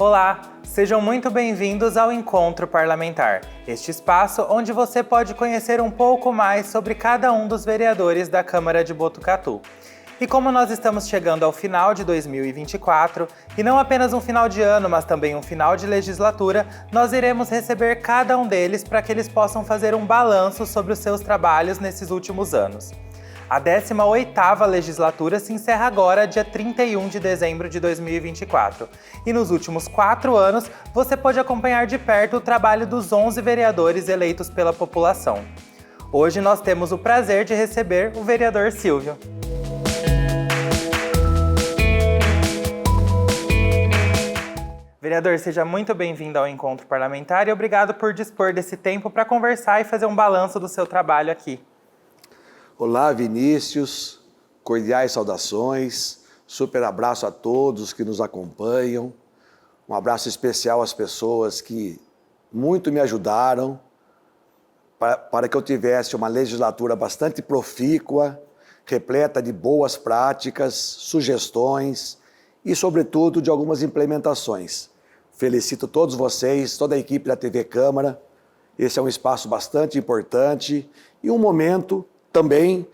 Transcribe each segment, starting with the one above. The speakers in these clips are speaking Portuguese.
Olá, sejam muito bem-vindos ao Encontro Parlamentar, este espaço onde você pode conhecer um pouco mais sobre cada um dos vereadores da Câmara de Botucatu. E como nós estamos chegando ao final de 2024, e não apenas um final de ano, mas também um final de legislatura, nós iremos receber cada um deles para que eles possam fazer um balanço sobre os seus trabalhos nesses últimos anos. A 18ª legislatura se encerra agora, dia 31 de dezembro de 2024. E nos últimos 4 anos, você pode acompanhar de perto o trabalho dos 11 vereadores eleitos pela população. Hoje nós temos o prazer de receber o vereador Silvio. Vereador, seja muito bem-vindo ao Encontro Parlamentar e obrigado por dispor desse tempo para conversar e fazer um balanço do seu trabalho aqui. Olá, Vinícius, cordiais saudações, super abraço a todos que nos acompanham, um abraço especial às pessoas que muito me ajudaram para que eu tivesse uma legislatura bastante profícua, repleta de boas práticas, sugestões e, sobretudo, de algumas implementações. Felicito todos vocês, toda a equipe da TV Câmara, esse é um espaço bastante importante e um momento também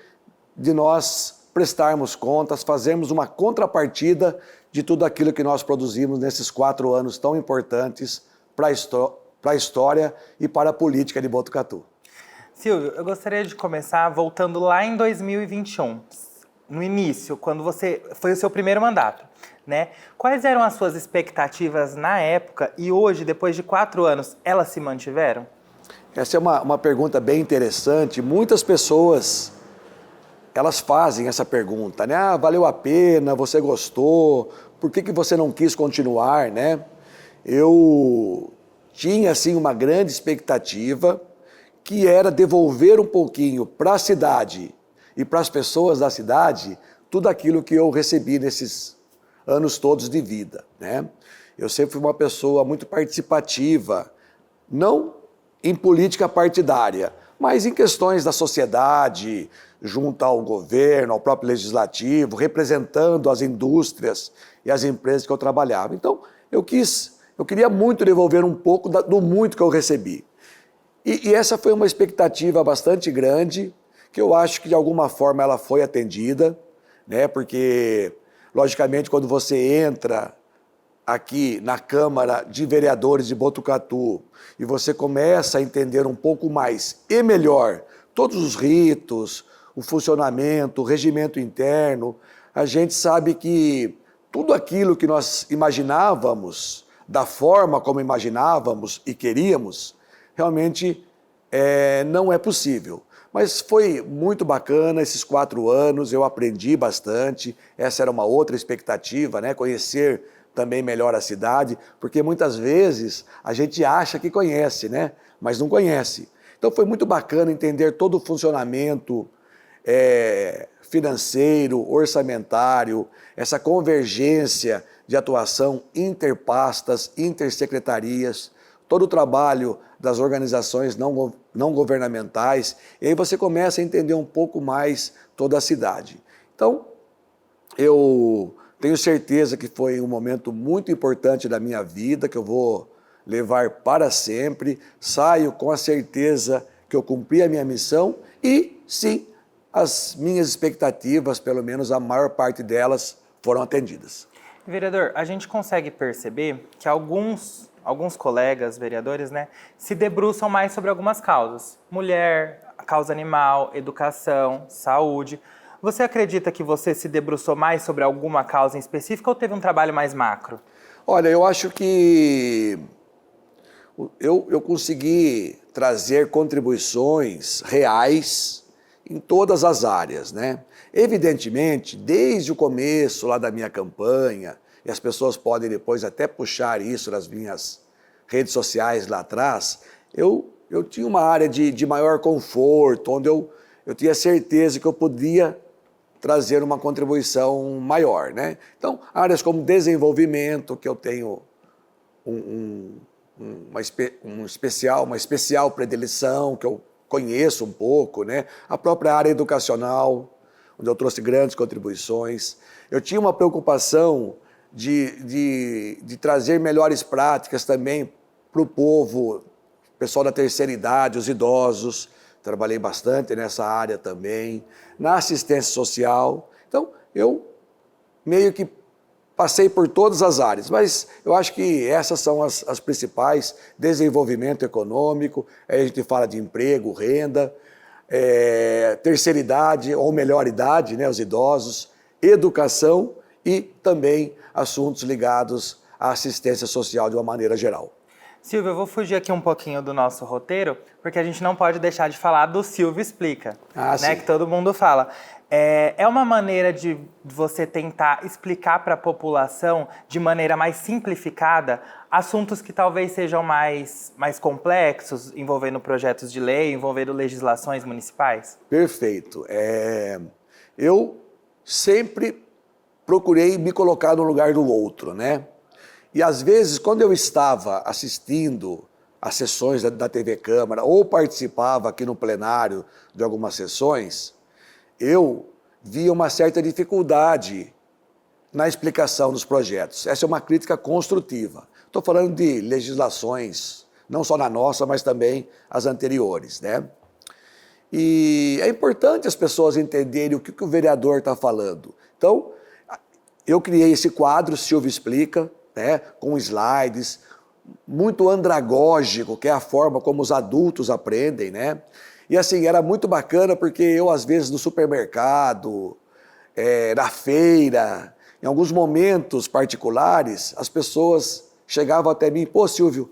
de nós prestarmos contas, fazermos uma contrapartida de tudo aquilo que nós produzimos nesses 4 anos tão importantes para a história e para a política de Botucatu. Silvio, eu gostaria de começar voltando lá em 2021, no início, quando foi o seu primeiro mandato, né? Quais eram as suas expectativas na época e hoje, depois de 4 anos, elas se mantiveram? Essa é uma pergunta bem interessante. Muitas pessoas, elas fazem essa pergunta, né? Ah, valeu a pena, você gostou, por que você não quis continuar, né? Eu tinha, assim, uma grande expectativa, que era devolver um pouquinho para a cidade e para as pessoas da cidade tudo aquilo que eu recebi nesses anos todos de vida, né? Eu sempre fui uma pessoa muito participativa, não em política partidária, mas em questões da sociedade, junto ao governo, ao próprio legislativo, representando as indústrias e as empresas que eu trabalhava. Então, eu queria muito devolver um pouco do muito que eu recebi. E essa foi uma expectativa bastante grande, que eu acho que de alguma forma ela foi atendida, né? Porque, logicamente, quando você entra aqui na Câmara de Vereadores de Botucatu e você começa a entender um pouco mais e melhor todos os ritos, o funcionamento, o regimento interno, a gente sabe que tudo aquilo que nós imaginávamos, da forma como imaginávamos e queríamos, realmente não é possível. Mas foi muito bacana esses 4 anos, eu aprendi bastante, essa era uma outra expectativa, né? Conhecer também melhor a cidade, porque muitas vezes a gente acha que conhece, né? Mas não conhece. Então foi muito bacana entender todo o funcionamento financeiro, orçamentário, essa convergência de atuação interpastas, intersecretarias, todo o trabalho das organizações não governamentais, e aí você começa a entender um pouco mais toda a cidade. Então, eu tenho certeza que foi um momento muito importante da minha vida, que eu vou levar para sempre. Saio com a certeza que eu cumpri a minha missão e, sim, as minhas expectativas, pelo menos a maior parte delas, foram atendidas. Vereador, a gente consegue perceber que alguns colegas vereadores, né, se debruçam mais sobre algumas causas. Mulher, causa animal, educação, saúde. Você acredita que você se debruçou mais sobre alguma causa em específica ou teve um trabalho mais macro? Olha, eu acho que eu consegui trazer contribuições reais em todas as áreas, né? Evidentemente, desde o começo lá da minha campanha, e as pessoas podem depois até puxar isso nas minhas redes sociais lá atrás, eu tinha uma área de maior conforto, onde eu tinha certeza que eu podia trazer uma contribuição maior, né? Então, áreas como desenvolvimento, que eu tenho uma especial predileção, que eu conheço um pouco, né? A própria área educacional, onde eu trouxe grandes contribuições. Eu tinha uma preocupação de trazer melhores práticas também para o povo, pessoal da terceira idade, os idosos. Trabalhei bastante nessa área também, na assistência social. Então, eu meio que passei por todas as áreas, mas eu acho que essas são as principais: desenvolvimento econômico, aí a gente fala de emprego, renda, terceira idade ou melhor idade, né, os idosos, educação e também assuntos ligados à assistência social de uma maneira geral. Silvio, eu vou fugir aqui um pouquinho do nosso roteiro, porque a gente não pode deixar de falar do Silvio Explica, né, Sim. que todo mundo fala. É uma maneira de você tentar explicar para a população, de maneira mais simplificada, assuntos que talvez sejam mais complexos, envolvendo projetos de lei, envolvendo legislações municipais? Perfeito. Eu sempre procurei me colocar no lugar do outro, né? E às vezes, quando eu estava assistindo às sessões da TV Câmara ou participava aqui no plenário de algumas sessões, eu via uma certa dificuldade na explicação dos projetos. Essa é uma crítica construtiva. Estou falando de legislações, não só na nossa, mas também as anteriores, né? E é importante as pessoas entenderem o que o vereador está falando. Então, eu criei esse quadro, Silvio Explica, né, com slides, muito andragógico, que é a forma como os adultos aprendem, né? E assim, era muito bacana porque eu, às vezes, no supermercado, na feira, em alguns momentos particulares, as pessoas chegavam até mim: pô, Silvio,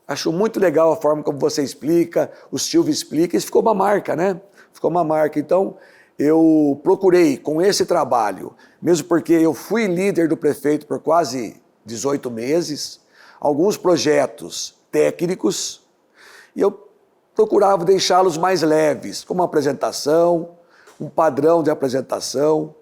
acho muito legal a forma como você explica, o Silvio Explica. Isso ficou uma marca, né? Ficou uma marca. Então, eu procurei, com esse trabalho, mesmo porque eu fui líder do prefeito por quase 18 meses, alguns projetos técnicos, e eu procurava deixá-los mais leves, como uma apresentação, um padrão de apresentação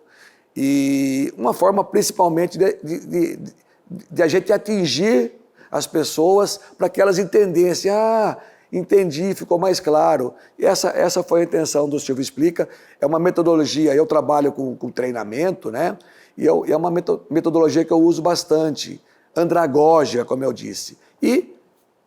e uma forma principalmente de a gente atingir as pessoas para que elas entendessem. Ah, entendi, ficou mais claro. E essa foi a intenção do Silvio Explica. É uma metodologia, eu trabalho com treinamento, né? E é uma metodologia que eu uso bastante, andragógica, como eu disse. E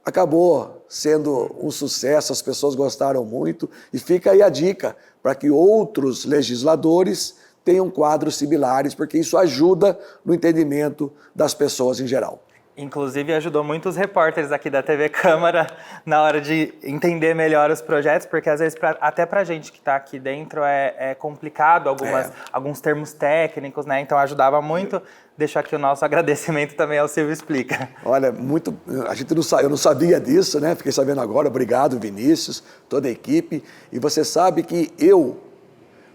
acabou sendo um sucesso, as pessoas gostaram muito, e fica aí a dica para que outros legisladores tenham quadros similares, porque isso ajuda no entendimento das pessoas em geral. Inclusive, ajudou muitos repórteres aqui da TV Câmara na hora de entender melhor os projetos, porque às vezes, até pra gente que está aqui dentro, é complicado alguns termos técnicos, né? Então ajudava muito. Deixo aqui o nosso agradecimento também ao Silvio Explica. Olha, eu não sabia disso, né? Fiquei sabendo agora. Obrigado, Vinícius, toda a equipe. E você sabe que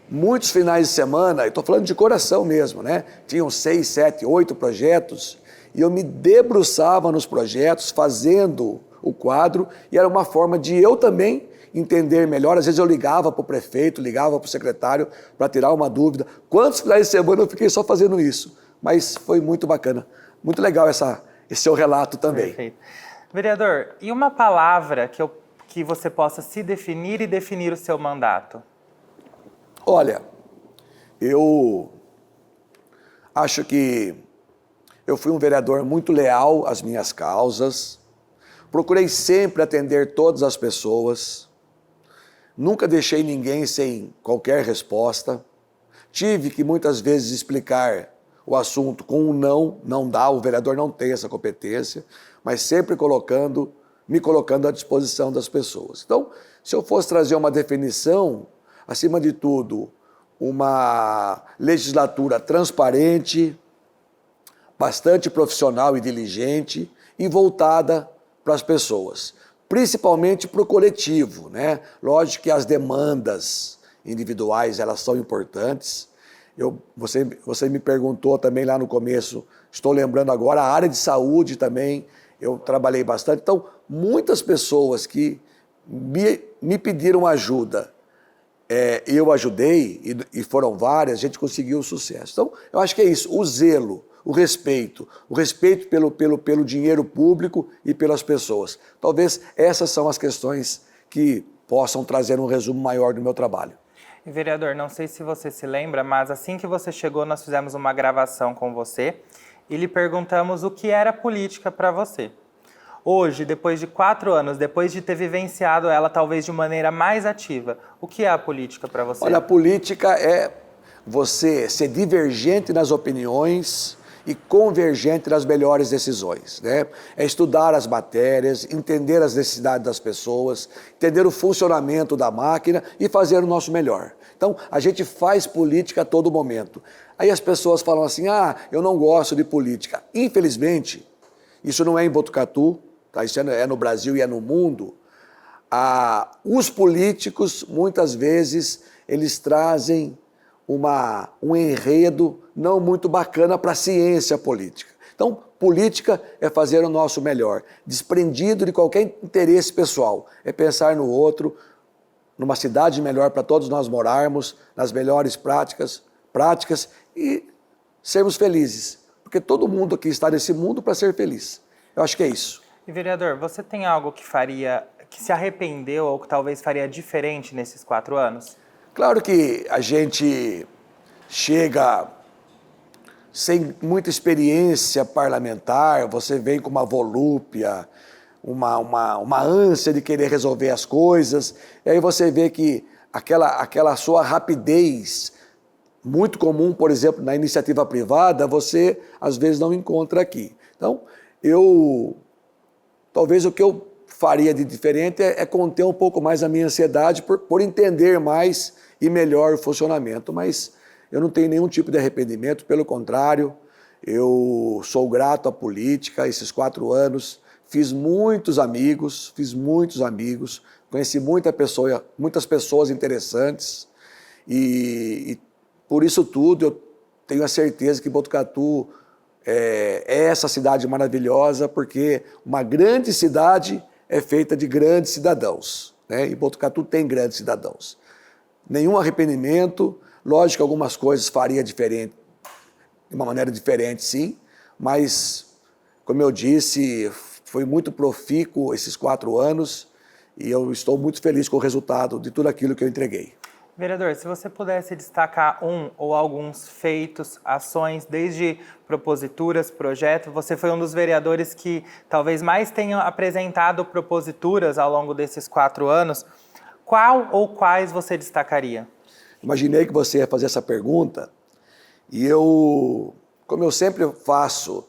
muitos finais de semana, eu estou falando de coração mesmo, né? Tinham 6, 7, 8 projetos, e eu me debruçava nos projetos, fazendo o quadro, e era uma forma de eu também entender melhor. Às vezes eu ligava para o prefeito, ligava para o secretário para tirar uma dúvida. Quantos finais de semana eu fiquei só fazendo isso? Mas foi muito bacana, muito legal esse seu relato também. Perfeito. Vereador, e uma palavra que você possa se definir e definir o seu mandato? Olha, eu acho que eu fui um vereador muito leal às minhas causas, procurei sempre atender todas as pessoas, nunca deixei ninguém sem qualquer resposta, tive que muitas vezes explicar o assunto com um não dá, o vereador não tem essa competência, mas sempre me colocando à disposição das pessoas. Então, se eu fosse trazer uma definição, acima de tudo, uma legislatura transparente, bastante profissional e diligente e voltada para as pessoas, principalmente para o coletivo, né? Lógico que as demandas individuais, elas são importantes. Você me perguntou também lá no começo, estou lembrando agora, a área de saúde também, eu trabalhei bastante. Então, muitas pessoas que me pediram ajuda, eu ajudei, e foram várias, a gente conseguiu o sucesso. Então, eu acho que é isso, o zelo, o respeito pelo dinheiro público e pelas pessoas. Talvez essas são as questões que possam trazer um resumo maior do meu trabalho. E, vereador, não sei se você se lembra, mas assim que você chegou, nós fizemos uma gravação com você e lhe perguntamos o que era política para você. Hoje, depois de 4 anos, depois de ter vivenciado ela talvez de maneira mais ativa, o que é a política para você? Olha, a política é você ser divergente nas opiniões e convergente nas melhores decisões, né? É estudar as matérias, entender as necessidades das pessoas, entender o funcionamento da máquina e fazer o nosso melhor. Então, a gente faz política a todo momento. Aí as pessoas falam assim, eu não gosto de política. Infelizmente, isso não é em Botucatu, tá? Isso é no Brasil e é no mundo. Os políticos, muitas vezes, eles trazem um enredo não muito bacana para a ciência política. Então, política é fazer o nosso melhor, desprendido de qualquer interesse pessoal. É pensar no outro, numa cidade melhor para todos nós morarmos, nas melhores práticas e sermos felizes. Porque todo mundo aqui está nesse mundo para ser feliz. Eu acho que é isso. E, vereador, você tem algo que se arrependeu ou que talvez faria diferente nesses 4 anos? Claro que a gente chega sem muita experiência parlamentar, você vem com uma volúpia, uma ânsia de querer resolver as coisas, e aí você vê que aquela sua rapidez, muito comum, por exemplo, na iniciativa privada, você às vezes não encontra aqui. Então, talvez o que eu faria de diferente é conter um pouco mais a minha ansiedade por entender mais e melhor o funcionamento, mas eu não tenho nenhum tipo de arrependimento, pelo contrário, eu sou grato à política, esses 4 anos, fiz muitos amigos, conheci muitas pessoas interessantes e por isso tudo eu tenho a certeza que Botucatu é essa cidade maravilhosa, porque uma grande cidade é feita de grandes cidadãos, né? E Botucatu tem grandes cidadãos. Nenhum arrependimento, lógico que algumas coisas faria diferente, de uma maneira diferente, sim, mas, como eu disse, foi muito profícuo esses 4 anos e eu estou muito feliz com o resultado de tudo aquilo que eu entreguei. Vereador, se você pudesse destacar um ou alguns feitos, ações, desde proposituras, projetos, você foi um dos vereadores que talvez mais tenham apresentado proposituras ao longo desses 4 anos. Qual ou quais você destacaria? Imaginei que você ia fazer essa pergunta e como eu sempre faço,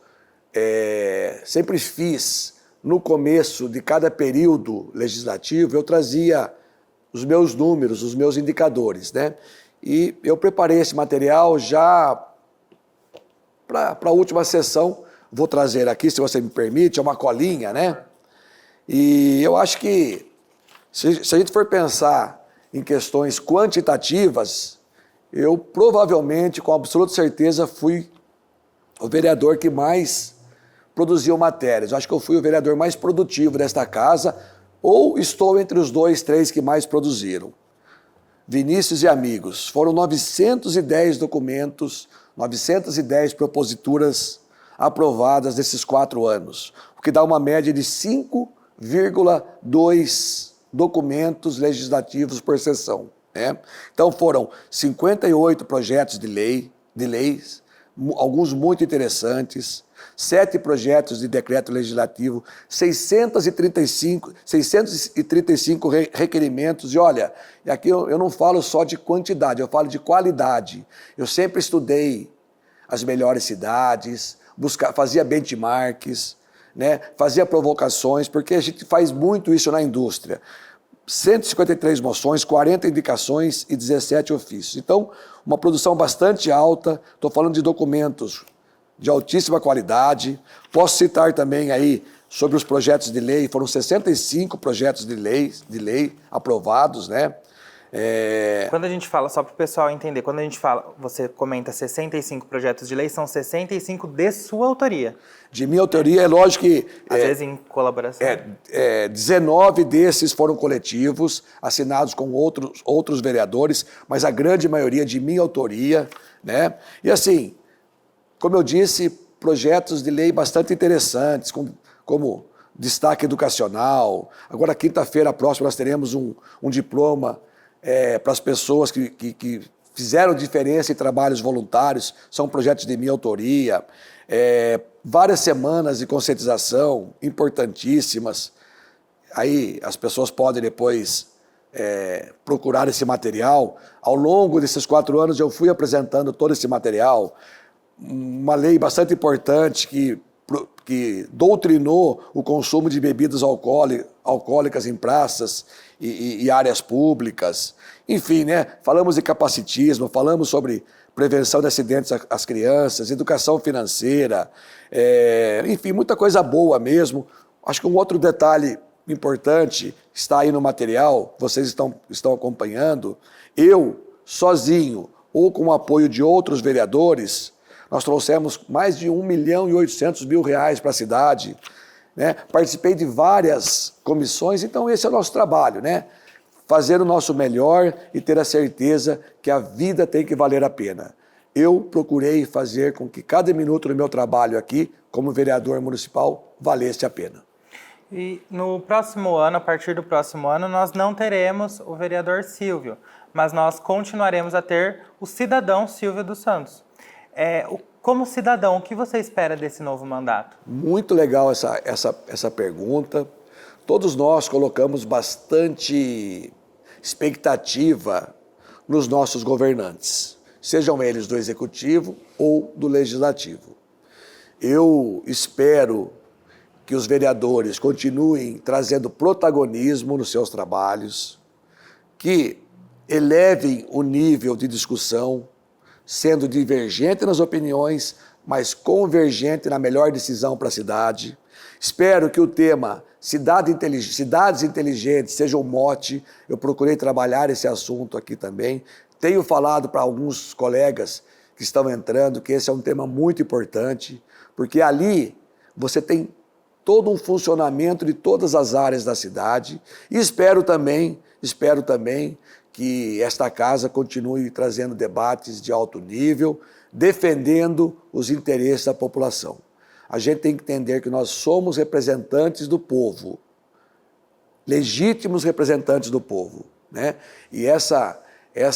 sempre fiz no começo de cada período legislativo, eu trazia os meus números, os meus indicadores, né? E eu preparei esse material já para a última sessão, vou trazer aqui, se você me permite, é uma colinha, né? E eu acho que, se a gente for pensar em questões quantitativas, eu provavelmente, com absoluta certeza, fui o vereador que mais produziu matérias. Eu acho que eu fui o vereador mais produtivo desta casa, ou estou entre os 2, 3 que mais produziram. Vinícius e amigos, foram 910 documentos, 910 proposituras aprovadas nesses 4 anos, o que dá uma média de 5,2 documentos legislativos por sessão, né? Então foram 58 projetos de leis, alguns muito interessantes, 7 projetos de decreto legislativo, 635 requerimentos, e olha, aqui eu não falo só de quantidade, eu falo de qualidade. Eu sempre estudei as melhores cidades, fazia benchmarks, né, fazia provocações, porque a gente faz muito isso na indústria. 153 moções, 40 indicações e 17 ofícios. Então, uma produção bastante alta, estou falando de documentos de altíssima qualidade. Posso citar também aí sobre os projetos de lei, foram 65 projetos de lei aprovados, né? Quando a gente fala, só para o pessoal entender, quando a gente fala, você comenta 65 projetos de lei, são 65 de sua autoria. De minha autoria, é lógico que... Às vezes em colaboração. 19 desses foram coletivos, assinados com outros vereadores, mas a grande maioria de minha autoria, né? E assim, como eu disse, projetos de lei bastante interessantes, como destaque educacional. Agora, quinta-feira próxima, nós teremos um diploma para as pessoas que fizeram diferença em trabalhos voluntários, são projetos de minha autoria, várias semanas de conscientização importantíssimas. Aí as pessoas podem depois procurar esse material. Ao longo desses 4 anos eu fui apresentando todo esse material, uma lei bastante importante que doutrinou o consumo de bebidas alcoólicas em praças e áreas públicas. Enfim, né? Falamos de capacitismo, falamos sobre prevenção de acidentes às crianças, educação financeira, enfim, muita coisa boa mesmo. Acho que um outro detalhe importante está aí no material, vocês estão acompanhando. Eu, sozinho ou com o apoio de outros vereadores, nós trouxemos mais de R$1.800.000 para a cidade, né? Participei de várias comissões, então esse é o nosso trabalho, né? Fazer o nosso melhor e ter a certeza que a vida tem que valer a pena. Eu procurei fazer com que cada minuto do meu trabalho aqui, como vereador municipal, valesse a pena. E no próximo ano, a partir do próximo ano, nós não teremos o vereador Silvio, mas nós continuaremos a ter o cidadão Silvio dos Santos. Como cidadão, o que você espera desse novo mandato? Muito legal essa pergunta. Todos nós colocamos bastante expectativa nos nossos governantes, sejam eles do Executivo ou do Legislativo. Eu espero que os vereadores continuem trazendo protagonismo nos seus trabalhos, que elevem o nível de discussão, sendo divergente nas opiniões, mas convergente na melhor decisão para a cidade. Espero que o tema cidades inteligentes seja o mote. Eu procurei trabalhar esse assunto aqui também. Tenho falado para alguns colegas que estão entrando que esse é um tema muito importante, porque ali você tem todo um funcionamento de todas as áreas da cidade. E espero também que esta casa continue trazendo debates de alto nível, defendendo os interesses da população. A gente tem que entender que nós somos representantes do povo, legítimos representantes do povo, né? E essa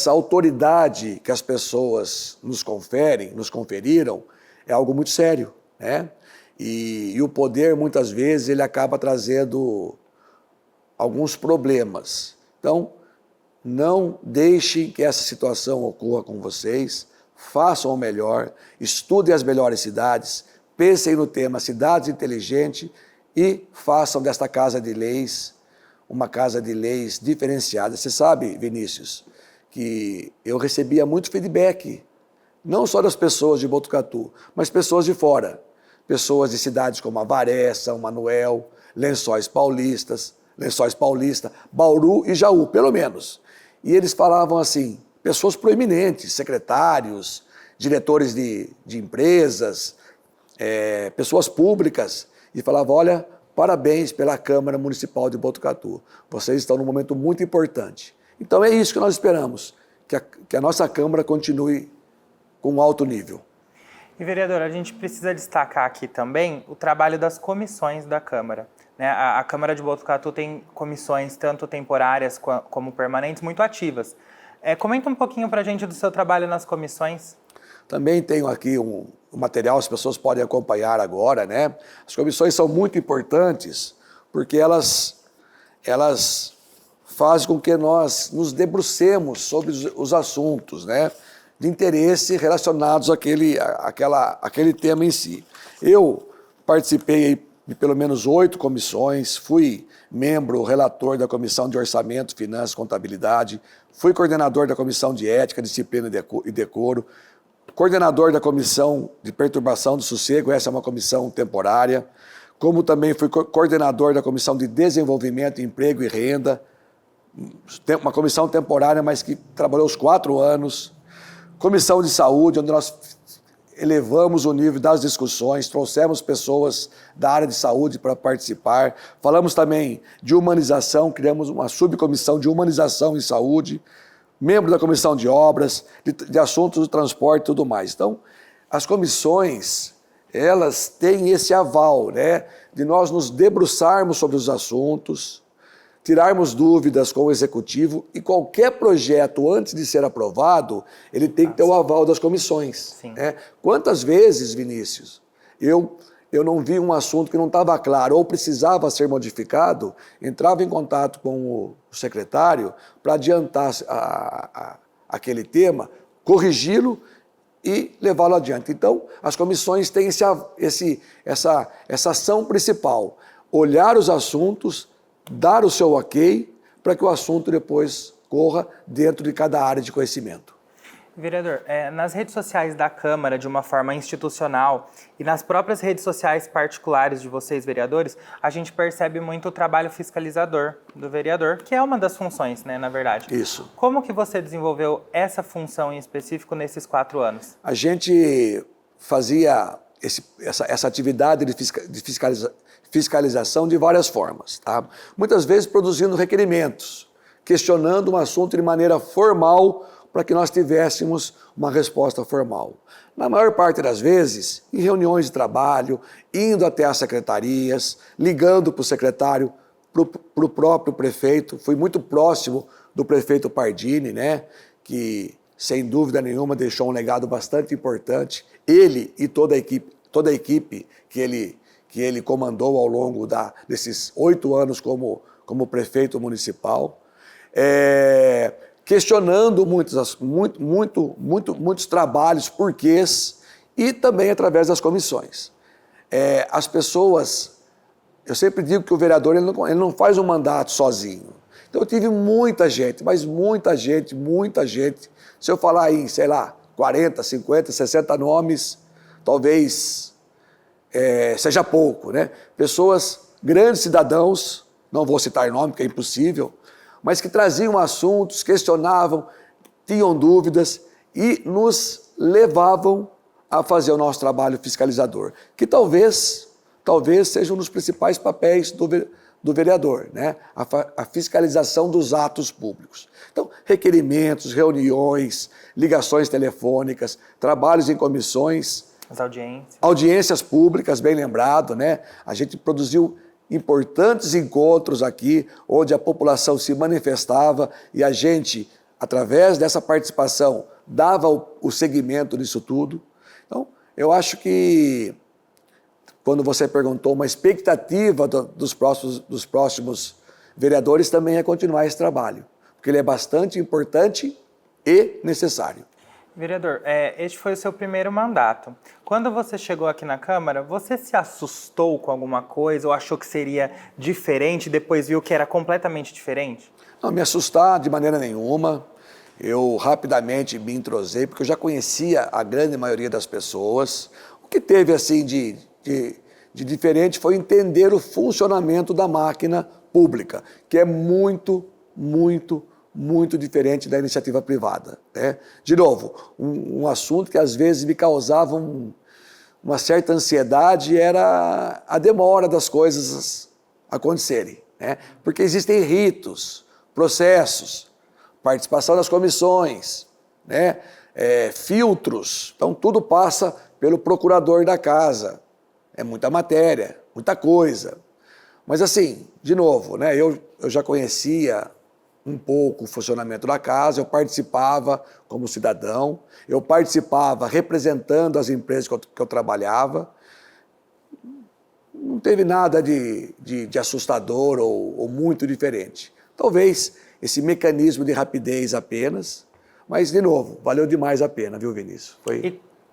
autoridade que as pessoas nos conferiram, é algo muito sério, né? E o poder, muitas vezes, ele acaba trazendo alguns problemas. Então, não deixem que essa situação ocorra com vocês, façam o melhor, estudem as melhores cidades, pensem no tema cidades inteligentes e façam desta Casa de Leis uma Casa de Leis diferenciada. Você sabe, Vinícius, que eu recebia muito feedback, não só das pessoas de Botucatu, mas pessoas de fora, pessoas de cidades como Avaré, São Manuel, Lençóis Paulista, Bauru e Jaú, pelo menos. E eles falavam assim, pessoas proeminentes, secretários, diretores de empresas, pessoas públicas, e falavam, olha, parabéns pela Câmara Municipal de Botucatu, vocês estão num momento muito importante. Então é isso que nós esperamos, que a nossa Câmara continue com um alto nível. E, vereador, a gente precisa destacar aqui também o trabalho das comissões da Câmara. Né? A Câmara de Botucatu tem comissões tanto temporárias como permanentes muito ativas. Comenta um pouquinho para a gente do seu trabalho nas comissões. Também tenho aqui um material, as pessoas podem acompanhar agora, né? As comissões são muito importantes porque elas fazem com que nós nos debrucemos sobre os assuntos, né, de interesse relacionados àquele tema em si. Eu participei de pelo menos 8 comissões, fui membro, relator da Comissão de Orçamento, Finanças e Contabilidade, fui coordenador da Comissão de Ética, Disciplina e Decoro, coordenador da Comissão de Perturbação do Sossego, essa é uma comissão temporária, como também fui coordenador da Comissão de Desenvolvimento, Emprego e Renda, uma comissão temporária, mas que trabalhou os 4 anos, Comissão de Saúde, onde nós elevamos o nível das discussões, trouxemos pessoas da área de saúde para participar, falamos também de humanização, criamos uma subcomissão de humanização em saúde, membro da Comissão de Obras, de assuntos do transporte e tudo mais. Então, as comissões, elas têm esse aval, né, de nós nos debruçarmos sobre os assuntos, tirarmos dúvidas com o executivo e qualquer projeto, antes de ser aprovado, ele tem que ter o aval das comissões. Né? Quantas vezes, Vinícius, eu não vi um assunto que não estava claro ou precisava ser modificado, entrava em contato com o secretário para adiantar aquele tema, corrigi-lo e levá-lo adiante. Então, as comissões têm essa ação principal, olhar os assuntos, dar o seu ok, para que o assunto depois corra dentro de cada área de conhecimento. Vereador, nas redes sociais da Câmara, de uma forma institucional, e nas próprias redes sociais particulares de vocês, vereadores, a gente percebe muito o trabalho fiscalizador do vereador, que é uma das funções, né, na verdade. Isso. Como que você desenvolveu essa função em específico nesses 4 anos? A gente fazia essa atividade de fiscalização de várias formas, tá? Muitas vezes produzindo requerimentos, questionando um assunto de maneira formal, para que nós tivéssemos uma resposta formal. Na maior parte das vezes, em reuniões de trabalho, indo até as secretarias, ligando para o secretário, para o próprio prefeito. Fui muito próximo do prefeito Pardini, né, que, sem dúvida nenhuma, deixou um legado bastante importante. Ele e toda a equipe que ele comandou ao longo desses 8 anos como prefeito municipal. Questionando muitos trabalhos, porquês, e também através das comissões. As pessoas, eu sempre digo que o vereador ele não faz um mandato sozinho. Então eu tive muita gente, mas muita gente. Se eu falar em, sei lá, 40, 50, 60 nomes, talvez seja pouco, né? Pessoas, grandes cidadãos, não vou citar nome porque é impossível, mas que traziam assuntos, questionavam, tinham dúvidas e nos levavam a fazer o nosso trabalho fiscalizador, que talvez seja um dos principais papéis do vereador, né? A fiscalização dos atos públicos. Então, requerimentos, reuniões, ligações telefônicas, trabalhos em comissões. As audiências. Audiências públicas, bem lembrado, né? A gente produziu importantes encontros aqui, onde a população se manifestava e a gente, através dessa participação, dava o seguimento nisso tudo. Então, eu acho que, quando você perguntou, uma expectativa dos próximos vereadores também é continuar esse trabalho, porque ele é bastante importante e necessário. Vereador, este foi o seu primeiro mandato. Quando você chegou aqui na Câmara, você se assustou com alguma coisa ou achou que seria diferente e depois viu que era completamente diferente? Não, me assustar de maneira nenhuma. Eu rapidamente me entrosei, porque eu já conhecia a grande maioria das pessoas. O que teve assim de diferente foi entender o funcionamento da máquina pública, que é muito diferente da iniciativa privada, né? De novo, um assunto que às vezes me causava uma certa ansiedade era a demora das coisas acontecerem, né? Porque existem ritos, processos, participação das comissões, né? Filtros, então tudo passa pelo procurador da casa, é muita matéria, muita coisa. Mas assim, de novo, né? Eu já conhecia um pouco o funcionamento da casa, eu participava como cidadão, eu participava representando as empresas que eu trabalhava. Não teve nada de assustador ou muito diferente. Talvez esse mecanismo de rapidez apenas, mas, de novo, valeu demais a pena, viu, Vinícius?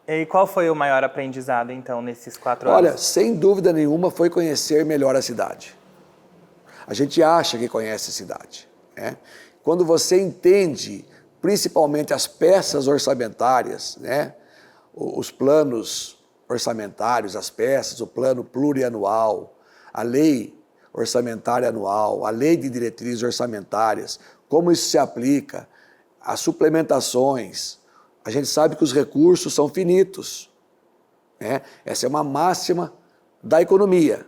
E qual foi o maior aprendizado, então, nesses 4 anos? Olha, sem dúvida nenhuma, foi conhecer melhor a cidade. A gente acha que conhece a cidade. Né? Quando você entende, principalmente as peças orçamentárias, né? Os planos orçamentários, as peças, o plano plurianual, a lei orçamentária anual, a lei de diretrizes orçamentárias, como isso se aplica, as suplementações, a gente sabe que os recursos são finitos. Né? Essa é uma máxima da economia.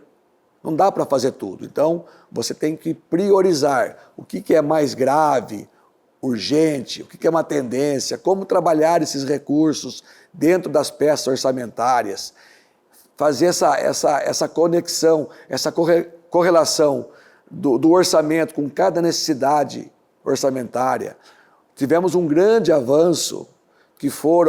Não dá para fazer tudo. Então, você tem que priorizar o que é mais grave, urgente, o que é uma tendência, como trabalhar esses recursos dentro das peças orçamentárias, fazer essa conexão, essa correlação do orçamento, com cada necessidade orçamentária. Tivemos um grande avanço que foi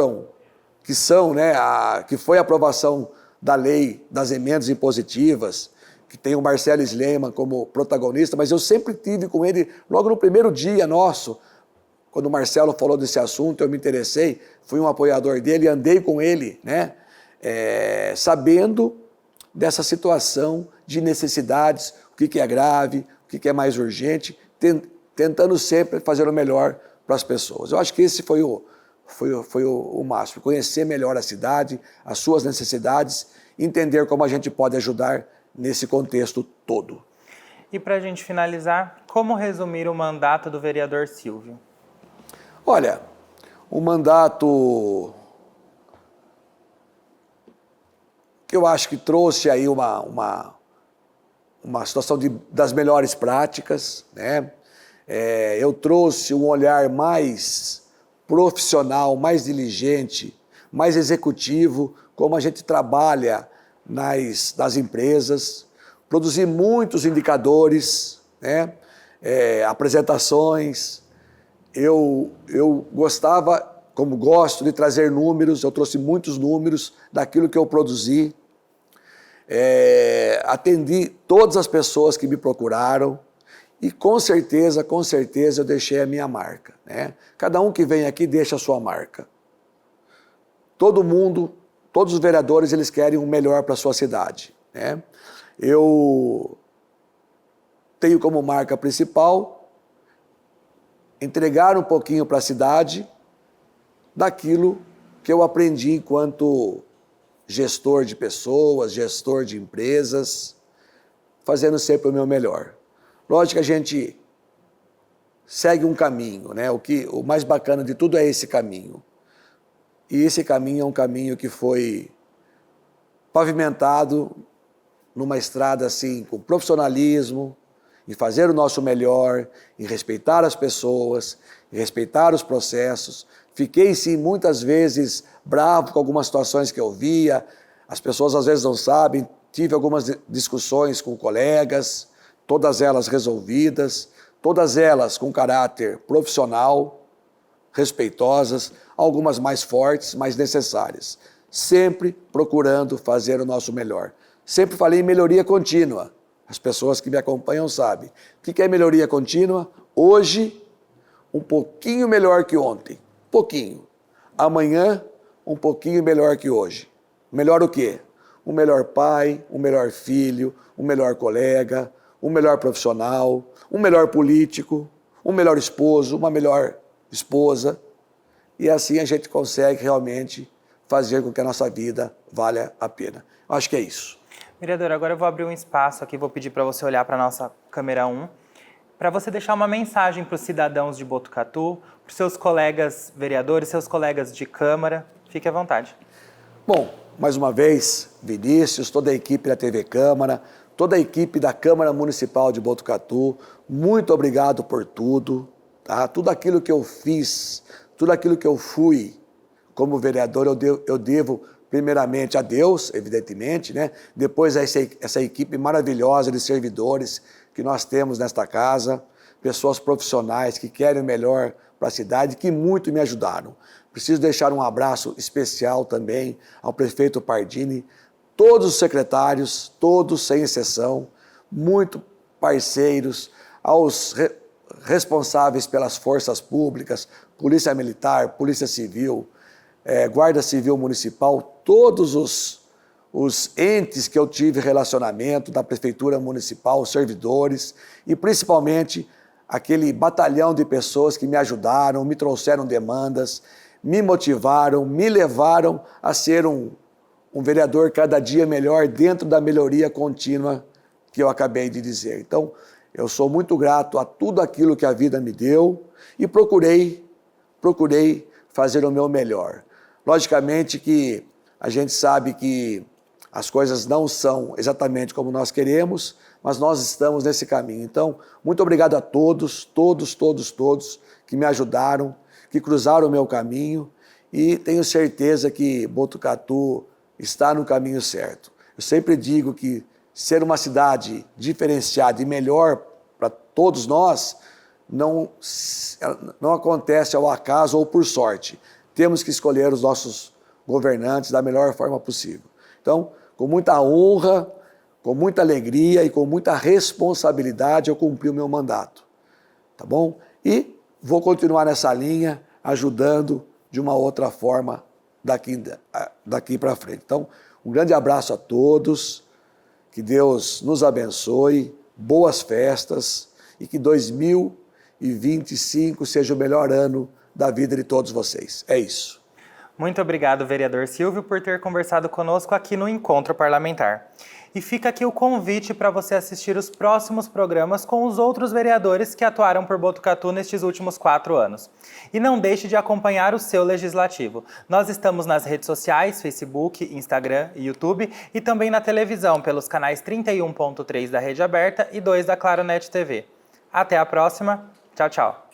a aprovação da lei das emendas impositivas, que tem o Marcelo Sleiman como protagonista, mas eu sempre tive com ele, logo no primeiro dia nosso, quando o Marcelo falou desse assunto, eu me interessei, fui um apoiador dele, andei com ele, né, sabendo dessa situação de necessidades, o que é grave, o que é mais urgente, tentando sempre fazer o melhor para as pessoas. Eu acho que esse foi o máximo, conhecer melhor a cidade, as suas necessidades, entender como a gente pode ajudar nesse contexto todo. E para a gente finalizar, como resumir o mandato do vereador Silvio? Olha, o mandato que eu acho que trouxe aí uma situação das melhores práticas, né? Eu trouxe um olhar mais profissional, mais diligente, mais executivo, como a gente trabalha nas empresas, produzi muitos indicadores, né? Apresentações. Eu gostava, como gosto, de trazer números, eu trouxe muitos números daquilo que eu produzi. Atendi todas as pessoas que me procuraram e com certeza eu deixei a minha marca, né? Cada um que vem aqui deixa a sua marca. Todos os vereadores, eles querem o melhor para a sua cidade, né? Eu tenho como marca principal entregar um pouquinho para a cidade daquilo que eu aprendi enquanto gestor de pessoas, gestor de empresas, fazendo sempre o meu melhor. Lógico que a gente segue um caminho, né? O mais bacana de tudo é esse caminho. E esse caminho é um caminho que foi pavimentado numa estrada assim, com profissionalismo, em fazer o nosso melhor, em respeitar as pessoas, em respeitar os processos. Fiquei, sim, muitas vezes bravo com algumas situações que eu via, as pessoas às vezes não sabem, tive algumas discussões com colegas, todas elas resolvidas, todas elas com caráter profissional, respeitosas, algumas mais fortes, mais necessárias. Sempre procurando fazer o nosso melhor. Sempre falei em melhoria contínua. As pessoas que me acompanham sabem. O que é melhoria contínua? Hoje, um pouquinho melhor que ontem. Pouquinho. Amanhã, um pouquinho melhor que hoje. Melhor o quê? Um melhor pai, um melhor filho, um melhor colega, um melhor profissional, um melhor político, um melhor esposo, uma melhor esposa. E assim a gente consegue realmente fazer com que a nossa vida valha a pena. Acho que é isso. Vereador, agora eu vou abrir um espaço aqui, vou pedir para você olhar para a nossa câmera 1, para você deixar uma mensagem para os cidadãos de Botucatu, para os seus colegas vereadores, seus colegas de Câmara. Fique à vontade. Bom, mais uma vez, Vinícius, toda a equipe da TV Câmara, toda a equipe da Câmara Municipal de Botucatu, muito obrigado por tudo, tá? Tudo aquilo que eu fiz, tudo aquilo que eu fui como vereador, eu devo primeiramente a Deus, evidentemente, né? Depois a essa equipe maravilhosa de servidores que nós temos nesta casa, pessoas profissionais que querem o melhor para a cidade, que muito me ajudaram. Preciso deixar um abraço especial também ao prefeito Pardini, todos os secretários, todos sem exceção, muito parceiros, aos responsáveis pelas forças públicas, Polícia Militar, Polícia Civil, Guarda Civil Municipal, todos os entes que eu tive relacionamento da Prefeitura Municipal, os servidores e principalmente aquele batalhão de pessoas que me ajudaram, me trouxeram demandas, me motivaram, me levaram a ser um vereador cada dia melhor dentro da melhoria contínua que eu acabei de dizer. Então, eu sou muito grato a tudo aquilo que a vida me deu e procurei fazer o meu melhor. Logicamente que a gente sabe que as coisas não são exatamente como nós queremos, mas nós estamos nesse caminho. Então, muito obrigado a todos que me ajudaram, que cruzaram o meu caminho e tenho certeza que Botucatu está no caminho certo. Eu sempre digo que ser uma cidade diferenciada e melhor todos nós, não acontece ao acaso ou por sorte. Temos que escolher os nossos governantes da melhor forma possível. Então, com muita honra, com muita alegria e com muita responsabilidade, eu cumpri o meu mandato. Tá bom? E vou continuar nessa linha, ajudando de uma outra forma daqui para frente. Então, um grande abraço a todos, que Deus nos abençoe, boas festas e que 2025 seja o melhor ano da vida de todos vocês. É isso. Muito obrigado, vereador Silvio, por ter conversado conosco aqui no Encontro Parlamentar. E fica aqui o convite para você assistir os próximos programas com os outros vereadores que atuaram por Botucatu nestes últimos 4 anos. E não deixe de acompanhar o seu legislativo. Nós estamos nas redes sociais, Facebook, Instagram e YouTube, e também na televisão pelos canais 31.3 da Rede Aberta e 2 da Claro Net TV. Até a próxima. Tchau, tchau.